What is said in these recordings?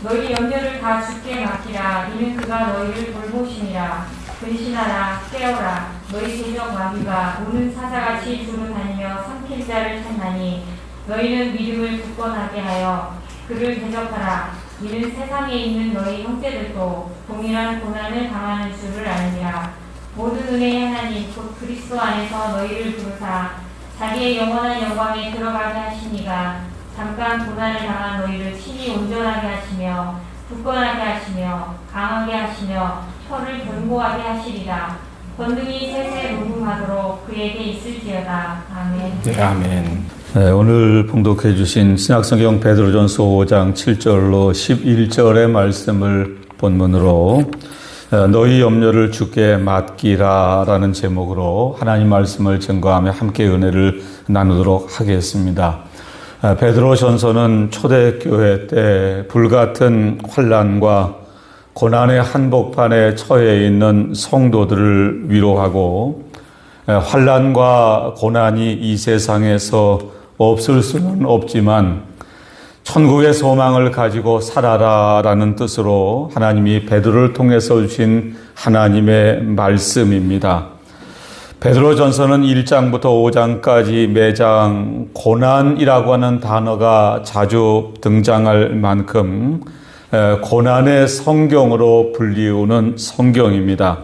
너희 염려를 다 주께 맡기라. 이는 그가 너희를 돌보심이라. 근신하라, 깨어라. 너희 대적 마귀가 오는 사자같이 두루 다니며 삼킬 자를 찾나니 너희는 믿음을 굳건하게 하여 그를 대적하라. 이는 세상에 있는 너희 형제들도 동일한 고난을 당하는 줄을 알미라. 모든 은혜의 하나님 곧 그리스도 안에서 너희를 부르사 자기의 영원한 영광에 들어가게 하시니가 잠깐 고난을 당한 너희를 친히 온전하게 하시며 굳건하게 하시며 강하게 하시며 혀를 견고하게 하시리라. 권능이 세세 무궁하도록 그에게 있을지어다. 아멘. 네, 아멘. 네, 오늘 봉독해 주신 신약성경 베드로전서 5장 7절로 11절의 말씀을 본문으로 너희 염려를 주께 맡기라 라는 제목으로 하나님 말씀을 증거하며 함께 은혜를 나누도록 하겠습니다. 베드로전서는 초대교회 때 불같은 환난과 고난의 한복판에 처해 있는 성도들을 위로하고 환난과 고난이 이 세상에서 없을 수는 없지만 천국의 소망을 가지고 살아라라는 뜻으로 하나님이 베드로를 통해서 주신 하나님의 말씀입니다. 베드로전서는 1장부터 5장까지 매장 고난이라고 하는 단어가 자주 등장할 만큼 고난의 성경으로 불리우는 성경입니다.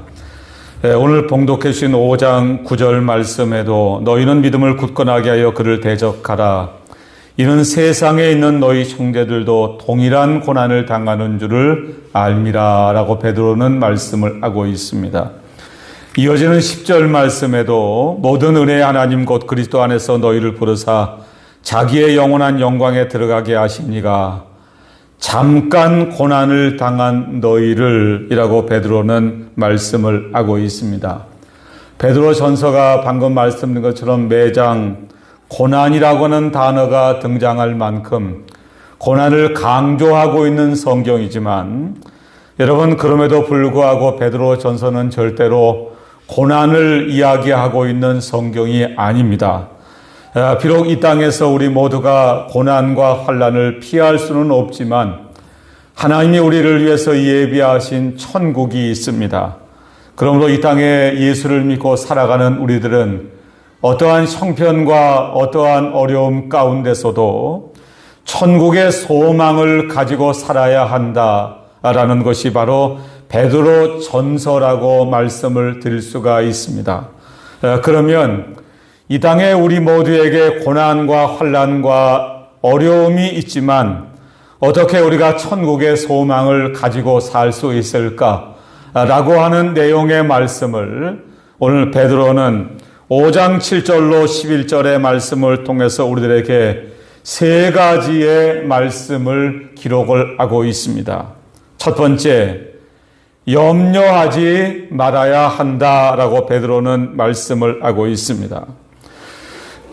오늘 봉독해 주신 5장 9절 말씀에도 너희는 믿음을 굳건하게 하여 그를 대적하라. 이는 세상에 있는 너희 형제들도 동일한 고난을 당하는 줄을 알미라 라고 베드로는 말씀을 하고 있습니다. 이어지는 10절 말씀에도 모든 은혜의 하나님 곧 그리스도 안에서 너희를 부르사 자기의 영원한 영광에 들어가게 하시니가 잠깐 고난을 당한 너희를 이라고 베드로는 말씀을 하고 있습니다. 베드로 전서가 방금 말씀드린 것처럼 매장 고난이라고 하는 단어가 등장할 만큼 고난을 강조하고 있는 성경이지만 여러분 그럼에도 불구하고 베드로 전서는 절대로 고난을 이야기하고 있는 성경이 아닙니다. 비록 이 땅에서 우리 모두가 고난과 환난을 피할 수는 없지만 하나님이 우리를 위해서 예비하신 천국이 있습니다. 그러므로 이 땅에 예수를 믿고 살아가는 우리들은 어떠한 형편과 어떠한 어려움 가운데서도 천국의 소망을 가지고 살아야 한다라는 것이 바로 베드로 전서라고 말씀을 드릴 수가 있습니다. 그러면 이 땅에 우리 모두에게 고난과 환난과 어려움이 있지만 어떻게 우리가 천국의 소망을 가지고 살 수 있을까라고 하는 내용의 말씀을 오늘 베드로는 5장 7절로 11절의 말씀을 통해서 우리들에게 세 가지의 말씀을 기록을 하고 있습니다. 첫 번째, 염려하지 말아야 한다라고 베드로는 말씀을 하고 있습니다.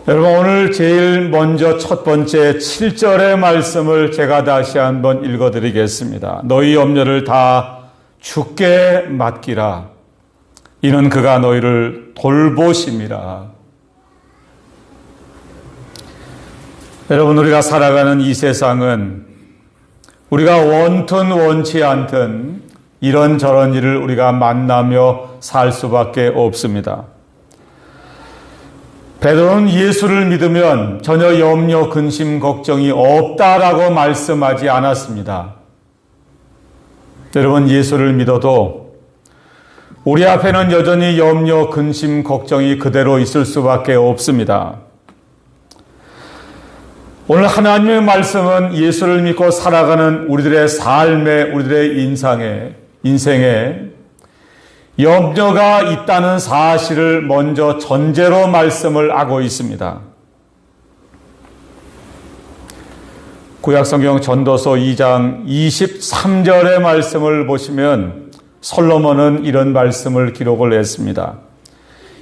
여러분 오늘 제일 먼저 첫 번째 7절의 말씀을 제가 다시 한번 읽어드리겠습니다. 너희 염려를 다 주께 맡기라. 이는 그가 너희를 돌보심이라. 여러분 우리가 살아가는 이 세상은 우리가 원튼 원치 않든 이런저런 일을 우리가 만나며 살 수밖에 없습니다. 베드로는 예수를 믿으면 전혀 염려, 근심, 걱정이 없다라고 말씀하지 않았습니다. 여러분 예수를 믿어도 우리 앞에는 여전히 염려, 근심, 걱정이 그대로 있을 수밖에 없습니다. 오늘 하나님의 말씀은 예수를 믿고 살아가는 우리들의 삶에, 우리들의 인생에 염려가 있다는 사실을 먼저 전제로 말씀을 하고 있습니다. 구약성경 전도서 2장 23절의 말씀을 보시면 솔로몬은 이런 말씀을 기록을 했습니다.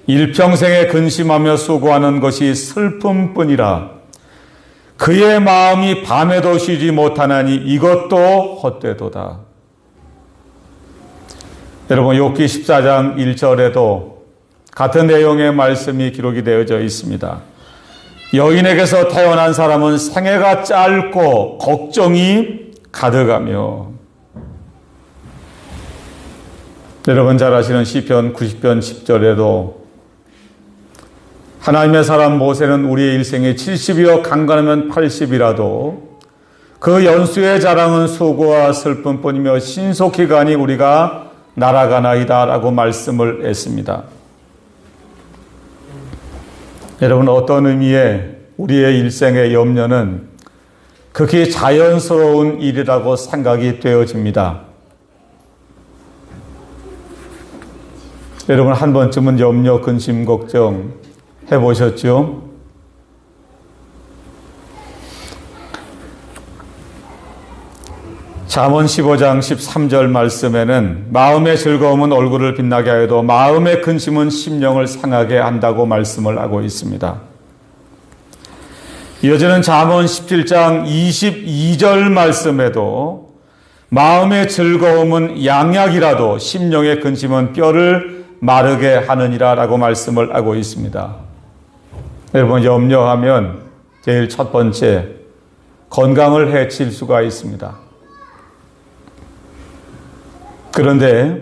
일평생에 근심하며 수고하는 것이 슬픔뿐이라 그의 마음이 밤에도 쉬지 못하나니 이것도 헛되도다. 여러분 욥기 14장 1절에도 같은 내용의 말씀이 기록이 되어져 있습니다. 여인에게서 태어난 사람은 생애가 짧고 걱정이 가득하며. 여러분 잘 아시는 시편 90편 10절에도 하나님의 사람 모세는 우리의 일생이 70이요 강건하면 80이라도 그 연수의 자랑은 수고와 슬픔뿐이며 신속히 가니 우리가 날아가나이다 라고 말씀을 했습니다. 여러분 어떤 의미의 우리의 일생의 염려는 극히 자연스러운 일이라고 생각이 되어집니다. 여러분 한 번쯤은 염려, 근심, 걱정 해보셨죠? 잠언 15장 13절 말씀에는 마음의 즐거움은 얼굴을 빛나게 하여도 마음의 근심은 심령을 상하게 한다고 말씀을 하고 있습니다. 이어지는 잠언 17장 22절 말씀에도 마음의 즐거움은 양약이라도 심령의 근심은 뼈를 마르게 하느니라 라고 말씀을 하고 있습니다. 여러분 염려하면 제일 첫 번째 건강을 해칠 수가 있습니다. 그런데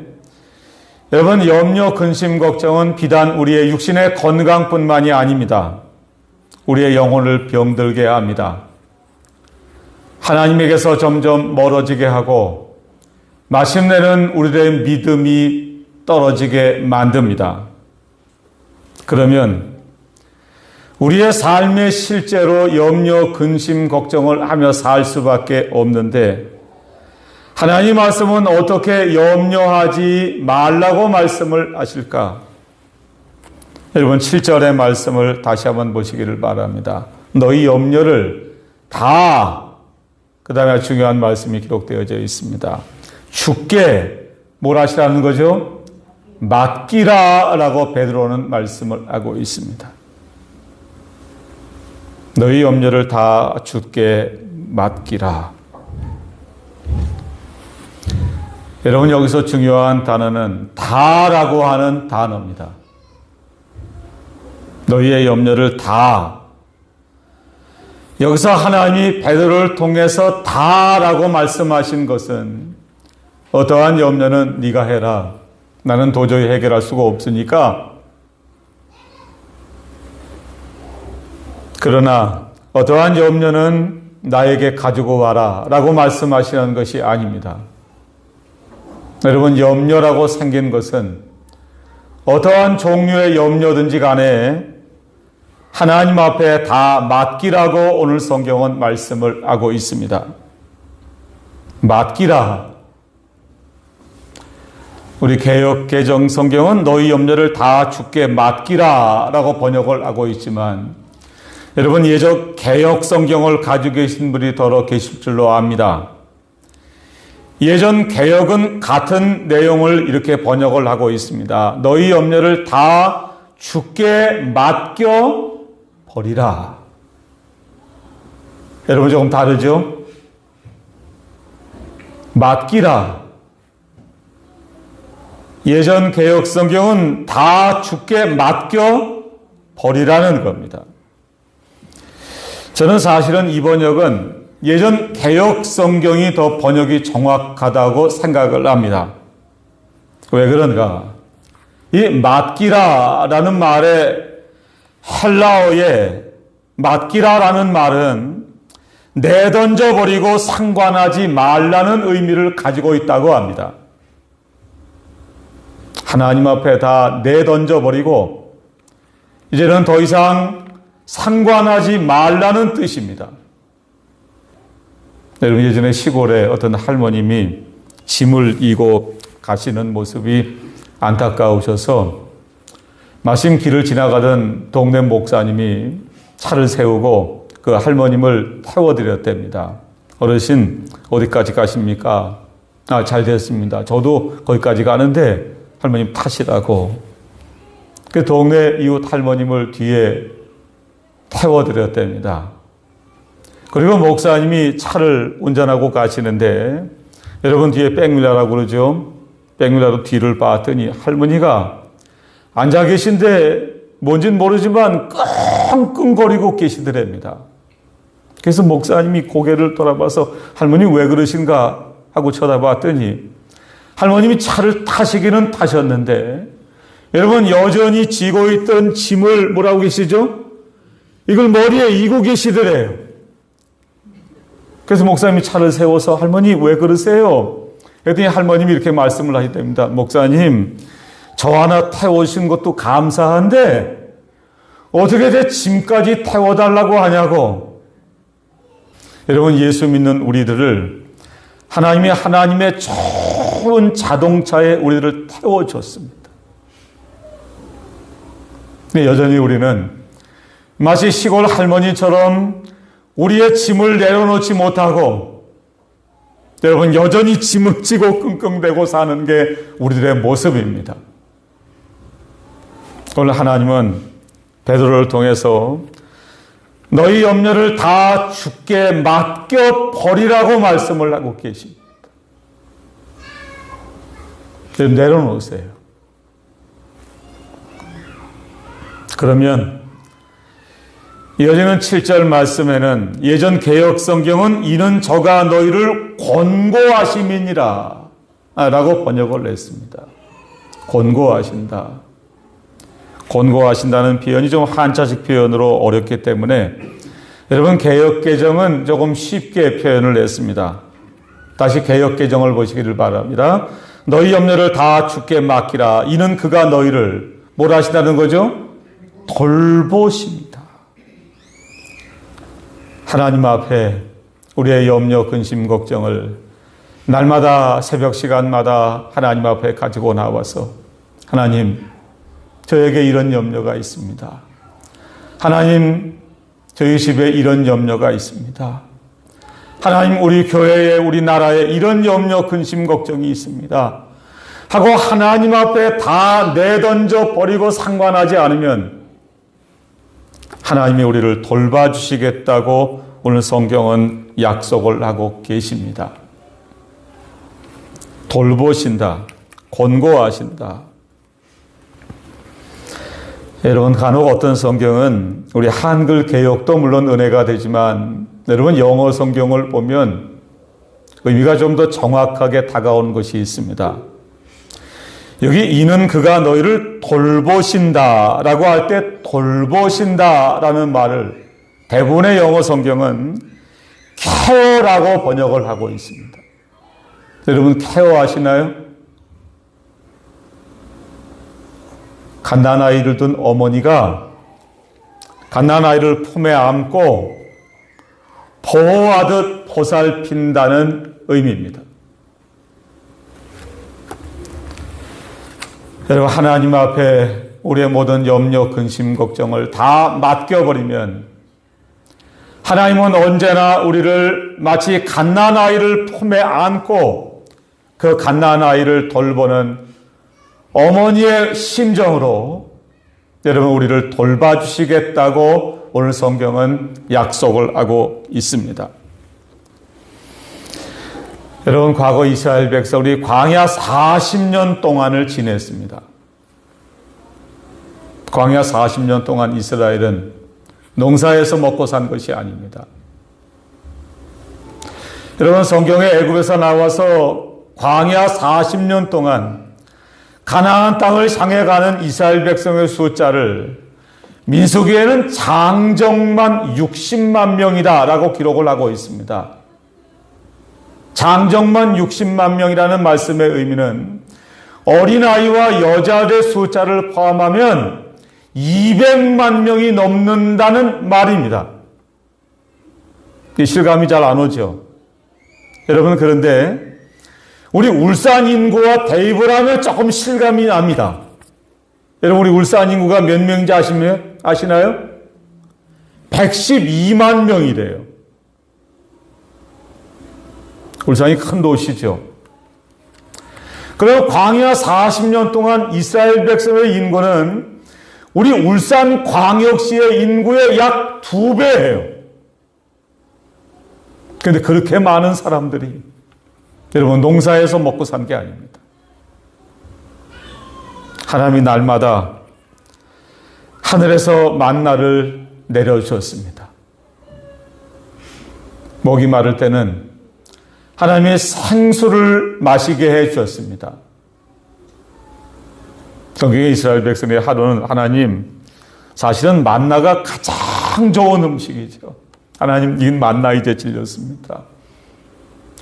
여러분 염려, 근심, 걱정은 비단 우리의 육신의 건강뿐만이 아닙니다. 우리의 영혼을 병들게 합니다. 하나님에게서 점점 멀어지게 하고 마침내는 우리의 믿음이 떨어지게 만듭니다. 그러면 우리의 삶에 실제로 염려, 근심, 걱정을 하며 살 수밖에 없는데 하나님 말씀은 어떻게 염려하지 말라고 말씀을 하실까? 여러분 7절의 말씀을 다시 한번 보시기를 바랍니다. 너희 염려를 다, 그 다음에 중요한 말씀이 기록되어져 있습니다. 주께 뭘 하시라는 거죠? 맡기라 라고 베드로는 말씀을 하고 있습니다. 너희 염려를 다 주께 맡기라. 여러분 여기서 중요한 단어는 다라고 하는 단어입니다. 너희의 염려를 다. 여기서 하나님이 베드로를 통해서 다라고 말씀하신 것은 어떠한 염려는 네가 해라. 나는 도저히 해결할 수가 없으니까. 그러나 어떠한 염려는 나에게 가지고 와라 라고 말씀하시는 것이 아닙니다. 여러분 염려라고 생긴 것은 어떠한 종류의 염려든지 간에 하나님 앞에 다 맡기라고 오늘 성경은 말씀을 하고 있습니다. 맡기라. 우리 개역 개정 성경은 너희 염려를 다 주께 맡기라 라고 번역을 하고 있지만 여러분 예적 개역 성경을 가지고 계신 분이 더러 계실 줄로 압니다. 예전 개역은 같은 내용을 이렇게 번역을 하고 있습니다. 너희 염려를 다 주께 맡겨 버리라. 여러분 조금 다르죠? 맡기라. 예전 개역 성경은 다 주께 맡겨 버리라는 겁니다. 저는 사실은 이 번역은 예전 개역 성경이 더 번역이 정확하다고 생각을 합니다. 왜 그런가? 이 맡기라라는 말의 헬라어에 맡기라라는 말은 내던져버리고 상관하지 말라는 의미를 가지고 있다고 합니다. 하나님 앞에 다 내던져버리고 이제는 더 이상 상관하지 말라는 뜻입니다. 여러분 예전에 시골에 어떤 할머님이 짐을 이고 가시는 모습이 안타까우셔서 마침 길을 지나가던 동네 목사님이 차를 세우고 그 할머님을 태워드렸답니다. 어르신 어디까지 가십니까? 잘 됐습니다. 저도 거기까지 가는데 할머님 타시라고. 그 동네 이웃 할머님을 뒤에 태워드렸답니다. 그리고 목사님이 차를 운전하고 가시는데 여러분 뒤에 백밀라라고 그러죠. 백밀라로 뒤를 봤더니 할머니가 앉아 계신데 뭔진 모르지만 끙끙거리고 계시더랍니다. 그래서 목사님이 고개를 돌아봐서 할머니 왜 그러신가 하고 쳐다봤더니 할머님이 차를 타시기는 타셨는데 여러분 여전히 지고 있던 짐을 뭐라고 계시죠? 이걸 머리에 이고 계시더래요. 그래서 목사님이 차를 세워서 할머니 왜 그러세요? 그랬더니 할머님이 이렇게 말씀을 하셨답니다. 목사님 저 하나 태워주신 것도 감사한데 어떻게 제 짐까지 태워달라고 하냐고. 여러분 예수 믿는 우리들을 하나님의 좋은 자동차에 우리들을 태워줬습니다. 근데 여전히 우리는 마치 시골 할머니처럼 우리의 짐을 내려놓지 못하고 여러분 여전히 짐을 지고 끙끙대고 사는 게 우리들의 모습입니다. 오늘 하나님은 베드로를 통해서 너희 염려를 다 주께 맡겨 버리라고 말씀을 하고 계십니다. 내려놓으세요. 그러면 이어지는 7절 말씀에는 예전 개역 성경은 이는 저가 너희를 권고하심이니라 라고 번역을 했습니다. 권고하신다. 권고하신다는 표현이 좀 한자식 표현으로 어렵기 때문에 여러분 개역개정은 조금 쉽게 표현을 했습니다. 다시 개역개정을 보시기를 바랍니다. 너희 염려를 다 주께 맡기라. 이는 그가 너희를 뭘 하신다는 거죠? 돌보십니다. 하나님 앞에 우리의 염려, 근심, 걱정을 날마다 새벽 시간마다 하나님 앞에 가지고 나와서 하나님 저에게 이런 염려가 있습니다. 하나님 저희 집에 이런 염려가 있습니다. 하나님 우리 교회에 우리 나라에 이런 염려, 근심, 걱정이 있습니다. 하고 하나님 앞에 다 내던져 버리고 상관하지 않으면 하나님이 우리를 돌봐주시겠다고 오늘 성경은 약속을 하고 계십니다. 돌보신다. 권고하신다. 여러분 간혹 어떤 성경은 우리 한글 개역도 물론 은혜가 되지만 여러분 영어 성경을 보면 의미가 좀 더 정확하게 다가오는 것이 있습니다. 여기 이는 그가 너희를 돌보신다 라고 할 때 돌보신다 라는 말을 대부분의 영어 성경은 케어라고 번역을 하고 있습니다. 여러분 케어 하시나요? 갓난아이를 둔 어머니가 갓난아이를 품에 안고 보호하듯 보살핀다는 의미입니다. 여러분 하나님 앞에 우리의 모든 염려, 근심, 걱정을 다 맡겨버리면 하나님은 언제나 우리를 마치 갓난아이를 품에 안고 그 갓난아이를 돌보는 어머니의 심정으로 여러분 우리를 돌봐주시겠다고 오늘 성경은 약속을 하고 있습니다. 여러분 과거 이스라엘 백성이 광야 40년 동안을 지냈습니다. 광야 40년 동안 이스라엘은 농사에서 먹고 산 것이 아닙니다. 여러분 성경에 애굽에서 나와서 광야 40년 동안 가나안 땅을 향해 가는 이스라엘 백성의 숫자를 민수기에는 장정만 60만 명이다 라고 기록을 하고 있습니다. 장정만 60만 명이라는 말씀의 의미는 어린아이와 여자들의 숫자를 포함하면 200만 명이 넘는다는 말입니다. 실감이 잘 안 오죠? 여러분 그런데 우리 울산 인구와 대입을 하면 조금 실감이 납니다. 여러분 우리 울산 인구가 몇 명인지 아시나요? 112만 명이래요. 울산이 큰 도시죠. 그리고 광야 40년 동안 이스라엘 백성의 인구는 우리 울산 광역시의 인구의 약 2배예요. 그런데 그렇게 많은 사람들이 여러분 농사에서 먹고 산 게 아닙니다. 하나님이 날마다 하늘에서 만나를 내려주셨습니다. 목이 마를 때는 하나님이 생수를 마시게 해 주었습니다. 성경의 이스라엘 백성의 하루는 하나님, 사실은 만나가 가장 좋은 음식이죠. 하나님, 이 만나 이제 질렸습니다.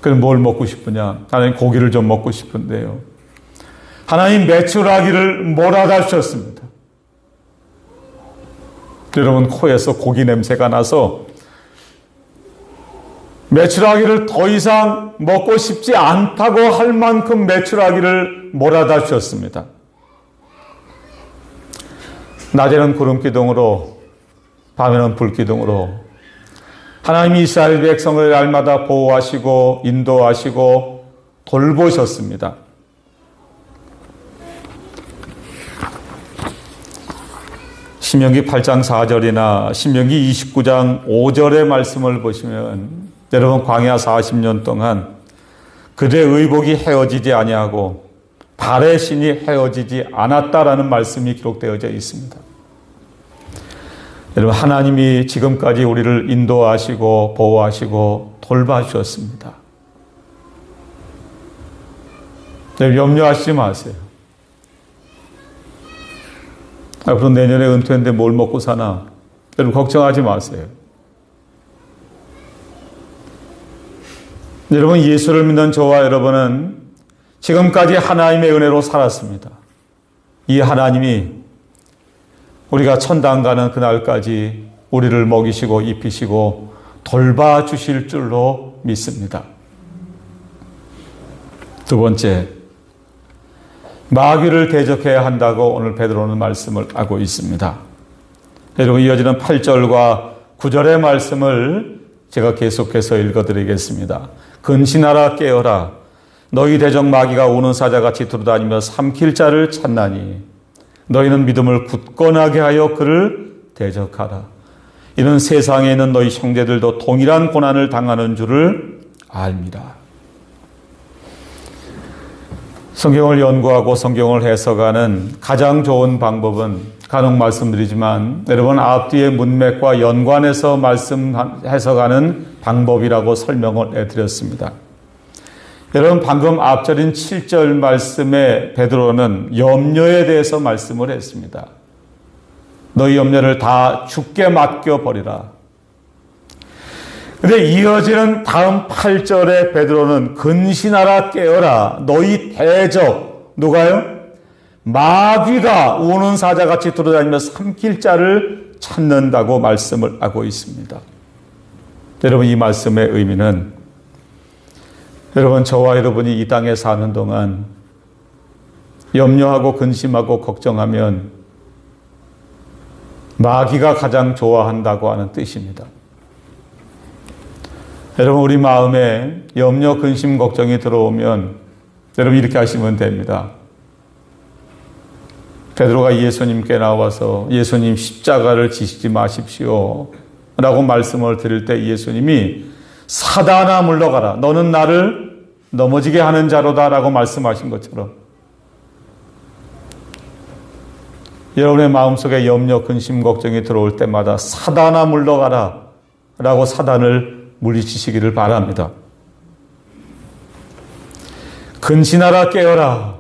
그럼 뭘 먹고 싶으냐? 하나님, 고기를 좀 먹고 싶은데요. 하나님, 메추라기를 몰아다 주셨습니다. 여러분, 코에서 고기 냄새가 나서 메추라기를 더 이상 먹고 싶지 않다고 할 만큼 메추라기를 몰아다 주셨습니다. 낮에는 구름기둥으로, 밤에는 불기둥으로 하나님이 이스라엘 백성을 날마다 보호하시고 인도하시고 돌보셨습니다. 신명기 8장 4절이나 신명기 29장 5절의 말씀을 보시면 여러분, 광야 40년 동안 그들의 의복이 헤어지지 아니하고 발의 신이 헤어지지 않았다라는 말씀이 기록되어져 있습니다. 여러분, 하나님이 지금까지 우리를 인도하시고 보호하시고 돌봐주셨습니다. 염려하시지 마세요. 앞으로 내년에 은퇴했는데 뭘 먹고 사나? 여러분, 걱정하지 마세요. 여러분, 예수를 믿는 저와 여러분은 지금까지 하나님의 은혜로 살았습니다. 이 하나님이 우리가 천당 가는 그날까지 우리를 먹이시고 입히시고 돌봐주실 줄로 믿습니다. 두 번째, 마귀를 대적해야 한다고 오늘 베드로는 말씀을 하고 있습니다. 여러분, 이어지는 8절과 9절의 말씀을 제가 계속해서 읽어드리겠습니다. 근신하라, 깨어라. 너희 대적 마귀가 우는 사자같이 두루다니며 삼킬 자를 찾나니 너희는 믿음을 굳건하게 하여 그를 대적하라. 이는 세상에 있는 너희 형제들도 동일한 고난을 당하는 줄을 압니다. 성경을 연구하고 성경을 해석하는 가장 좋은 방법은 간혹 말씀드리지만 여러분, 앞뒤의 문맥과 연관해서 해석하는 방법이라고 설명을 해드렸습니다. 여러분, 방금 앞절인 7절 말씀에 베드로는 염려에 대해서 말씀을 했습니다. 너희 염려를 다 주께 맡겨버리라. 근데 이어지는 다음 8절에 베드로는 근신하라, 깨어라. 너희 대적, 누가요? 마귀가 우는 사자같이 돌아다니며 삼킬 자를 찾는다고 말씀을 하고 있습니다. 여러분, 이 말씀의 의미는 여러분, 저와 여러분이 이 땅에 사는 동안 염려하고 근심하고 걱정하면 마귀가 가장 좋아한다고 하는 뜻입니다. 여러분, 우리 마음에 염려, 근심, 걱정이 들어오면 여러분 이렇게 하시면 됩니다. 베드로가 예수님께 나와서 예수님, 십자가를 지시지 마십시오 라고 말씀을 드릴 때 예수님이 사단아, 물러가라. 너는 나를 넘어지게 하는 자로다 라고 말씀하신 것처럼 여러분의 마음속에 염려, 근심, 걱정이 들어올 때마다 사단아, 물러가라 라고 사단을 물리치시기를 바랍니다. 근신하라, 깨어라.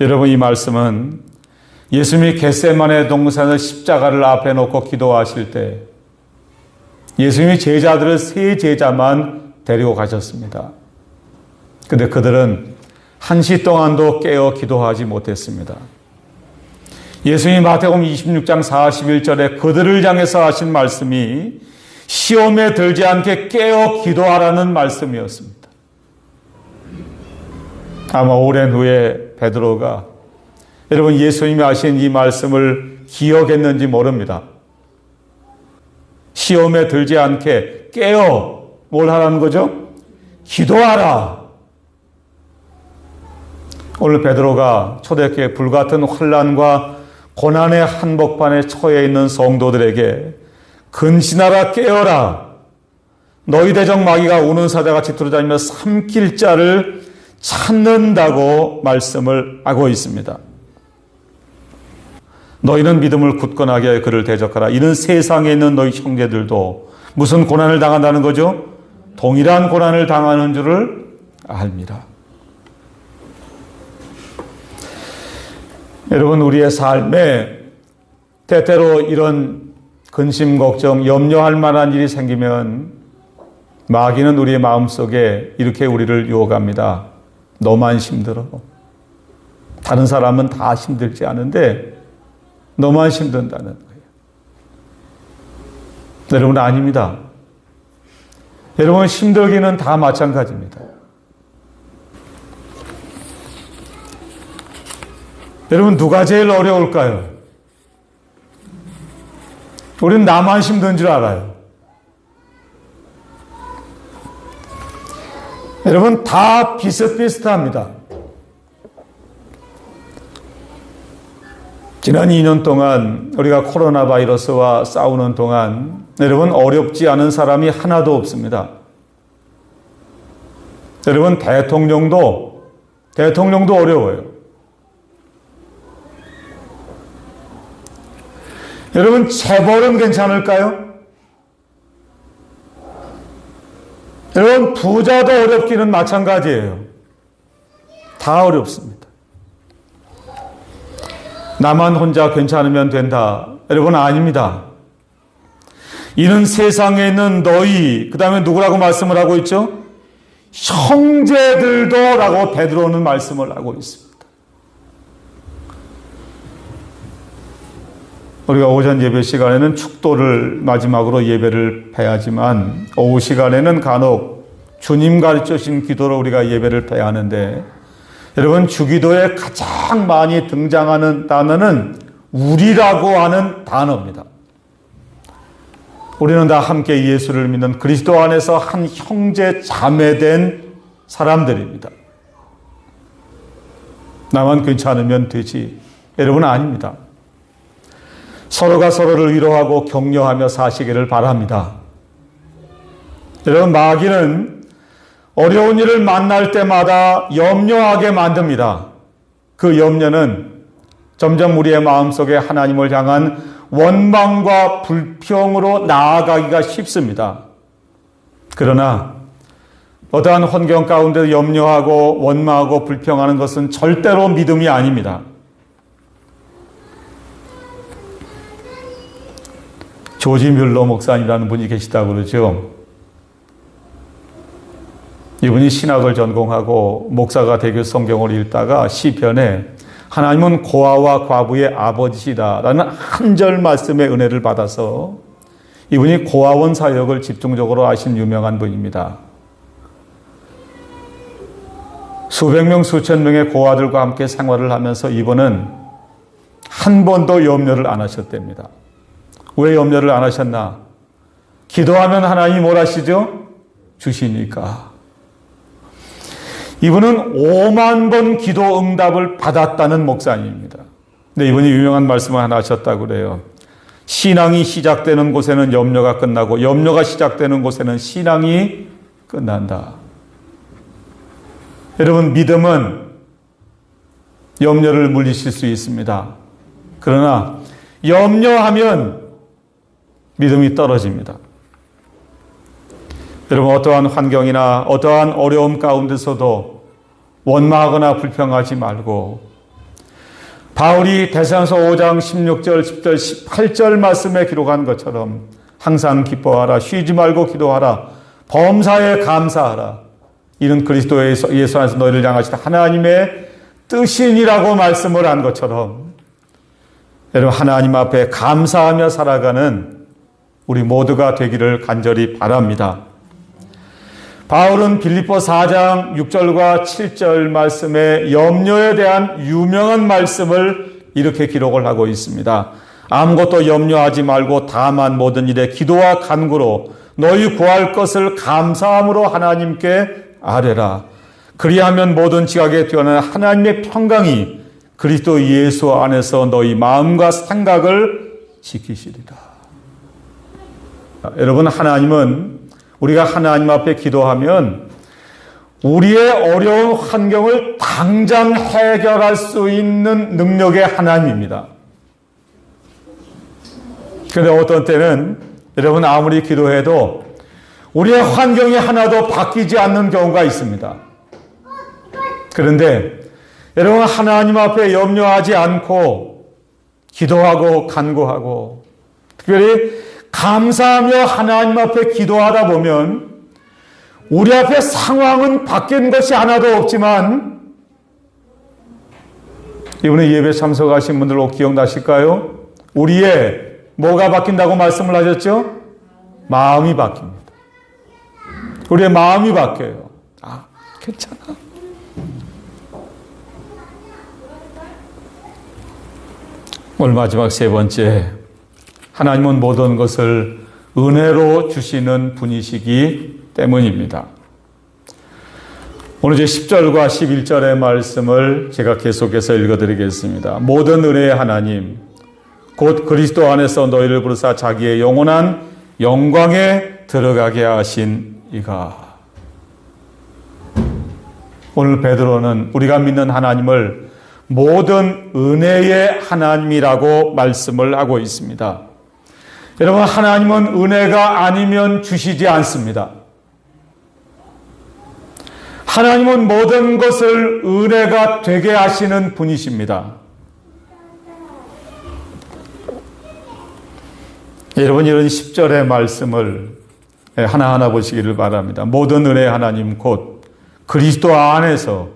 여러분, 이 말씀은 예수님이 겟세마네 동산의 십자가를 앞에 놓고 기도하실 때 예수님이 제자들을 세 제자만 데리고 가셨습니다. 그런데 그들은 한시 동안도 깨어 기도하지 못했습니다. 예수님이 마태복음 26장 41절에 그들을 향해서 하신 말씀이 시험에 들지 않게 깨어 기도하라는 말씀이었습니다. 아마 오랜 후에 베드로가 여러분, 예수님이 하신 이 말씀을 기억했는지 모릅니다. 시험에 들지 않게 깨어 뭘 하라는 거죠? 기도하라. 오늘 베드로가 초대교회 불같은 환난과 고난의 한복판에 처해 있는 성도들에게 근신하라, 깨어라. 너희 대적 마귀가 우는 사자같이 두루다니며 삼킬 자를 찾는다고 말씀을 하고 있습니다. 너희는 믿음을 굳건하게 하여 그를 대적하라. 이는 세상에 있는 너희 형제들도 무슨 고난을 당한다는 거죠? 동일한 고난을 당하는 줄을 압니다. 여러분, 우리의 삶에 때때로 이런 근심, 걱정, 염려할 만한 일이 생기면 마귀는 우리의 마음속에 이렇게 우리를 유혹합니다. 너만 힘들어. 다른 사람은 다 힘들지 않은데 너만 힘든다는 거예요. 여러분, 아닙니다. 여러분, 힘들기는 다 마찬가지입니다. 여러분, 누가 제일 어려울까요? 우리는 나만 힘든 줄 알아요. 여러분, 다 비슷비슷합니다. 지난 2년 동안 우리가 코로나 바이러스와 싸우는 동안 여러분, 어렵지 않은 사람이 하나도 없습니다. 여러분, 대통령도 어려워요. 여러분, 재벌은 괜찮을까요? 여러분, 부자도 어렵기는 마찬가지예요. 다 어렵습니다. 나만 혼자 괜찮으면 된다. 여러분, 아닙니다. 이는 세상에 있는 너희, 그 다음에 누구라고 말씀을 하고 있죠? 형제들도 라고 베드로는 말씀을 하고 있습니다. 우리가 오전 예배 시간에는 축도를 마지막으로 예배를 해야지만 오후 시간에는 간혹 주님 가르쳐 주신 기도로 우리가 예배를 해야 하는데, 여러분, 주기도에 가장 많이 등장하는 단어는 우리라고 하는 단어입니다. 우리는 다 함께 예수를 믿는 그리스도 안에서 한 형제 자매된 사람들입니다. 나만 괜찮으면 되지. 여러분, 아닙니다. 서로가 서로를 위로하고 격려하며 사시기를 바랍니다. 여러분, 마귀는 어려운 일을 만날 때마다 염려하게 만듭니다. 그 염려는 점점 우리의 마음속에 하나님을 향한 원망과 불평으로 나아가기가 쉽습니다. 그러나 어떠한 환경 가운데 염려하고 원망하고 불평하는 것은 절대로 믿음이 아닙니다. 조지 뮬러 목사님이라는 분이 계시다고 그러죠. 이분이 신학을 전공하고 목사가 되기 성경을 읽다가 시편에 하나님은 고아와 과부의 아버지시다라는 한 절 말씀의 은혜를 받아서 이분이 고아원 사역을 집중적으로 하신 유명한 분입니다. 수백 명, 수천 명의 고아들과 함께 생활을 하면서 이분은 한 번도 염려를 안 하셨답니다. 왜 염려를 안 하셨나? 기도하면 하나님이 뭘 하시죠? 주시니까. 이분은 5만 번 기도 응답을 받았다는 목사님입니다. 근데 이분이 유명한 말씀을 하나 하셨다고 그래요. 신앙이 시작되는 곳에는 염려가 끝나고 염려가 시작되는 곳에는 신앙이 끝난다. 여러분, 믿음은 염려를 물리칠 수 있습니다. 그러나 염려하면 믿음이 떨어집니다. 여러분, 어떠한 환경이나 어떠한 어려움 가운데서도 원망하거나 불평하지 말고, 바울이 데살로니가서 5장 16절, 10절, 18절 말씀에 기록한 것처럼 항상 기뻐하라, 쉬지 말고 기도하라, 범사에 감사하라. 이는 그리스도 예수 안에서 너희를 향하신 하나님의 뜻이니라고 말씀을 한 것처럼, 여러분, 하나님 앞에 감사하며 살아가는 우리 모두가 되기를 간절히 바랍니다. 바울은 빌립보 4장 6절과 7절 말씀에 염려에 대한 유명한 말씀을 이렇게 기록을 하고 있습니다. 아무것도 염려하지 말고 다만 모든 일에 기도와 간구로 너희 구할 것을 감사함으로 하나님께 아뢰라. 그리하면 모든 지각에 뛰어난 하나님의 평강이 그리스도 예수 안에서 너희 마음과 생각을 지키시리라. 여러분, 하나님은 우리가 하나님 앞에 기도하면 우리의 어려운 환경을 당장 해결할 수 있는 능력의 하나님입니다. 그런데 어떤 때는 여러분, 아무리 기도해도 우리의 환경이 하나도 바뀌지 않는 경우가 있습니다. 그런데 여러분, 하나님 앞에 염려하지 않고 기도하고 간구하고 특별히 감사하며 하나님 앞에 기도하다 보면 우리 앞에 상황은 바뀐 것이 하나도 없지만, 이번에 예배 참석하신 분들 혹 기억나실까요? 우리의 뭐가 바뀐다고 말씀을 하셨죠? 마음이 바뀝니다. 우리의 마음이 바뀌어요. 아, 괜찮아. 오늘 마지막 세 번째, 하나님은 모든 것을 은혜로 주시는 분이시기 때문입니다. 오늘 10절과 11절의 말씀을 제가 계속해서 읽어드리겠습니다. 모든 은혜의 하나님, 곧 그리스도 안에서 너희를 부르사 자기의 영원한 영광에 들어가게 하신 이가. 오늘 베드로는 우리가 믿는 하나님을 모든 은혜의 하나님이라고 말씀을 하고 있습니다. 여러분, 하나님은 은혜가 아니면 주시지 않습니다. 하나님은 모든 것을 은혜가 되게 하시는 분이십니다. 여러분, 이런 10절의 말씀을 하나하나 보시기를 바랍니다. 모든 은혜의 하나님 곧 그리스도 안에서,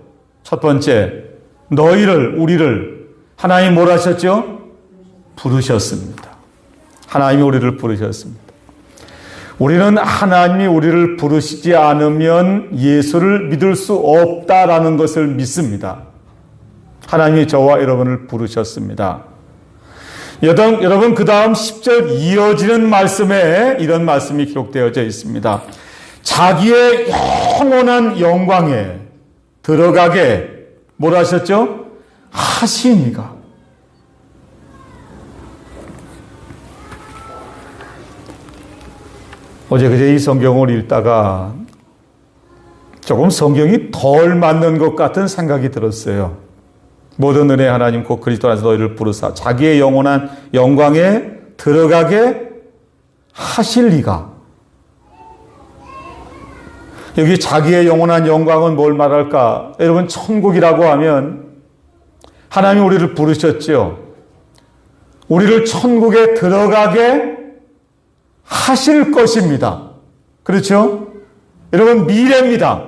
첫 번째, 너희를, 우리를 하나님이 뭘 하셨죠? 부르셨습니다. 하나님이 우리를 부르셨습니다. 우리는 하나님이 우리를 부르시지 않으면 예수를 믿을 수 없다라는 것을 믿습니다. 하나님이 저와 여러분을 부르셨습니다. 여러분, 그 다음 10절 이어지는 말씀에 이런 말씀이 기록되어져 있습니다. 자기의 영원한 영광에 들어가게 뭘 하셨죠? 하시니가. 어제 이 성경을 읽다가 조금 성경이 덜 맞는 것 같은 생각이 들었어요. 모든 은혜 하나님 곧 그리스도 안에서 너희를 부르사 자기의 영원한 영광에 들어가게 하실 리가. 여기 자기의 영원한 영광은 뭘 말할까? 여러분, 천국이라고 하면 하나님이 우리를 부르셨죠. 우리를 천국에 들어가게 하실 것입니다. 그렇죠? 여러분, 미래입니다.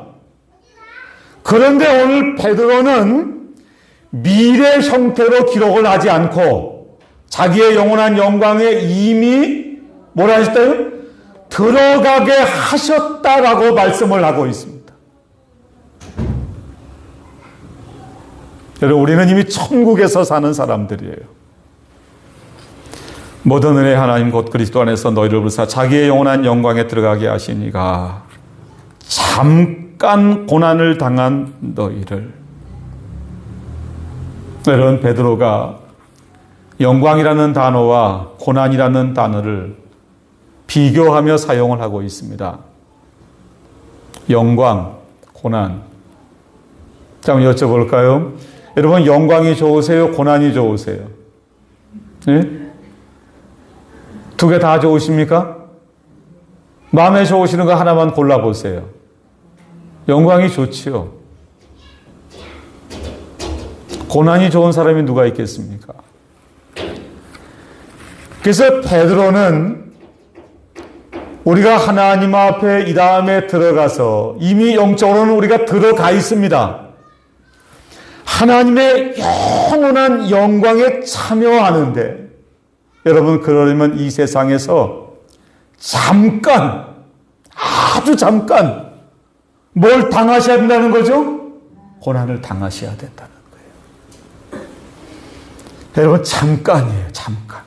그런데 오늘 베드로는 미래 형태로 기록을 하지 않고 자기의 영원한 영광에 이미 뭐라 하셨다요? 들어가게 하셨다라고 말씀을 하고 있습니다. 여러분, 우리는 이미 천국에서 사는 사람들이에요. 모든 은혜의 하나님 곧 그리스도 안에서 너희를 부르사 자기의 영원한 영광에 들어가게 하시니가. 잠깐 고난을 당한 너희를. 여러분, 베드로가 영광이라는 단어와 고난이라는 단어를 비교하며 사용을 하고 있습니다. 영광, 고난. 자, 한번 여쭤볼까요? 여러분, 영광이 좋으세요? 고난이 좋으세요? 네? 두 개 다 좋으십니까? 마음에 좋으시는 거 하나만 골라보세요. 영광이 좋지요. 고난이 좋은 사람이 누가 있겠습니까? 그래서 베드로는 우리가 하나님 앞에 이 다음에 들어가서 이미 영적으로는 우리가 들어가 있습니다. 하나님의 영원한 영광에 참여하는데, 여러분, 그러려면 이 세상에서 잠깐, 아주 잠깐 뭘 당하셔야 된다는 거죠? 고난을 당하셔야 된다는 거예요. 여러분, 잠깐이에요. 잠깐.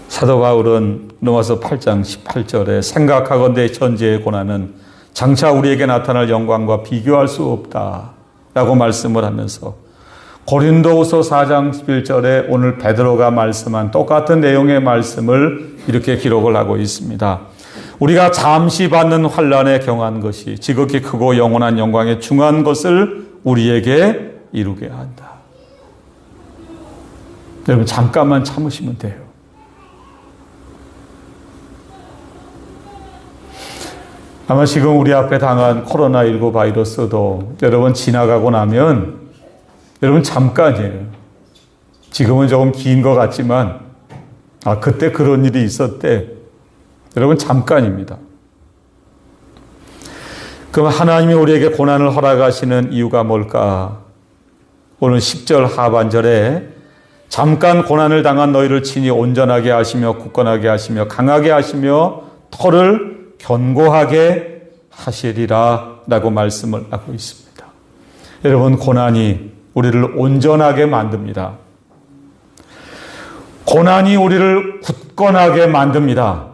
사도 바울은 로마서 8장 18절에 생각하건대 천지의 고난은 장차 우리에게 나타날 영광과 비교할 수 없다 라고 말씀을 하면서 고린도후서 4장 11절에 오늘 베드로가 말씀한 똑같은 내용의 말씀을 이렇게 기록을 하고 있습니다. 우리가 잠시 받는 환난에 경한 것이 지극히 크고 영원한 영광에 중한 것을 우리에게 이루게 한다. 여러분 잠깐만 참으시면 돼요. 아마 지금 우리 앞에 당한 코로나19 바이러스도 여러분 지나가고 나면 여러분 잠깐이에요. 지금은 조금 긴 것 같지만 그때 그런 일이 있었대. 여러분 잠깐입니다. 그럼 하나님이 우리에게 고난을 허락하시는 이유가 뭘까? 오늘 10절 하반절에 잠깐 고난을 당한 너희를 친히 온전하게 하시며 굳건하게 하시며 강하게 하시며 터를 견고하게 하시리라 라고 말씀을 하고 있습니다. 여러분 고난이 우리를 온전하게 만듭니다. 고난이 우리를 굳건하게 만듭니다.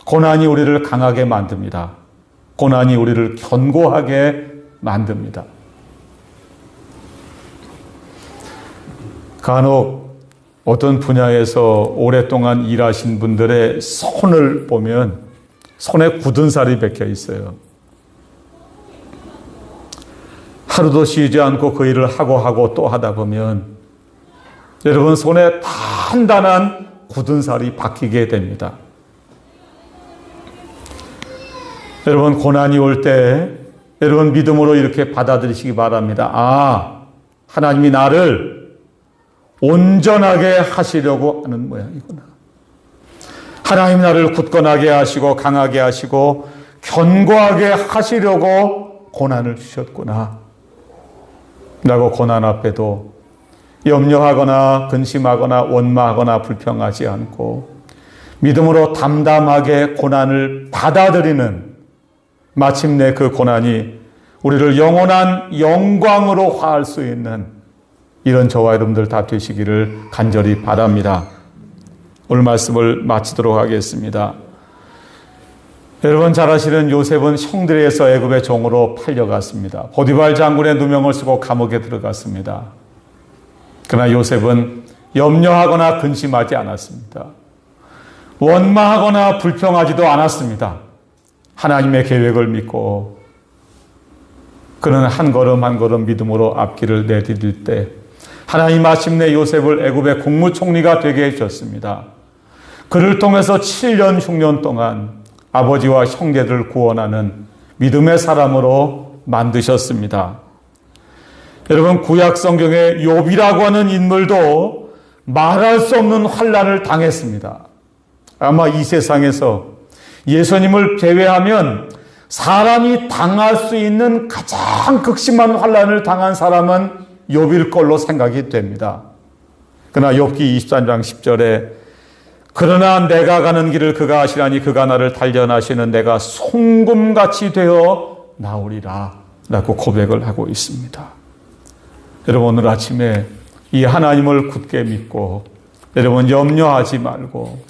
고난이 우리를 강하게 만듭니다. 고난이 우리를 견고하게 만듭니다. 간혹 어떤 분야에서 오랫동안 일하신 분들의 손을 보면 손에 굳은 살이 박혀 있어요. 하루도 쉬지 않고 그 일을 하고 또 하다 보면 여러분 손에 단단한 굳은 살이 박히게 됩니다. 여러분 고난이 올 때 여러분 믿음으로 이렇게 받아들이시기 바랍니다. 하나님이 나를 온전하게 하시려고 하는 모양이구나. 하나님 나를 굳건하게 하시고 강하게 하시고 견고하게 하시려고 고난을 주셨구나 라고 고난 앞에도 염려하거나 근심하거나 원망하거나 불평하지 않고 믿음으로 담담하게 고난을 받아들이는 마침내 그 고난이 우리를 영원한 영광으로 화할 수 있는 이런 저와 여러분들 다 되시기를 간절히 바랍니다. 오늘 말씀을 마치도록 하겠습니다. 여러분 잘 아시는 요셉은 형들에서 애굽의 종으로 팔려갔습니다. 보디발 장군의 누명을 쓰고 감옥에 들어갔습니다. 그러나 요셉은 염려하거나 근심하지 않았습니다. 원망하거나 불평하지도 않았습니다. 하나님의 계획을 믿고 그는 한 걸음 한 걸음 믿음으로 앞길을 내디딜 때 하나님 마침내 요셉을 애굽의 국무총리가 되게 해주셨습니다. 그를 통해서 7년 흉년 동안 아버지와 형제들을 구원하는 믿음의 사람으로 만드셨습니다. 여러분 구약 성경의 욥이라고 하는 인물도 말할 수 없는 환난을 당했습니다. 아마 이 세상에서 예수님을 제외하면 사람이 당할 수 있는 가장 극심한 환난을 당한 사람은 욥일 걸로 생각이 됩니다. 그러나 욥기 23장 10절에 그러나 내가 가는 길을 그가 아시라니 그가 나를 단련하시는 내가 송금같이 되어 나오리라 라고 고백을 하고 있습니다. 여러분 오늘 아침에 이 하나님을 굳게 믿고 여러분 염려하지 말고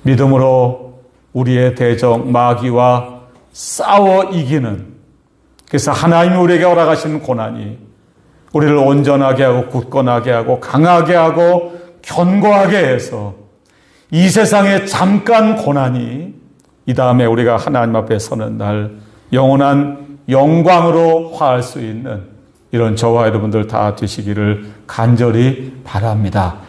믿음으로 우리의 대적 마귀와 싸워 이기는 그래서 하나님이 우리에게 허락하시는 고난이 우리를 온전하게 하고 굳건하게 하고 강하게 하고 견고하게 해서 이 세상의 잠깐 고난이 이 다음에 우리가 하나님 앞에 서는 날 영원한 영광으로 화할 수 있는 이런 저와 여러분들 다 되시기를 간절히 바랍니다.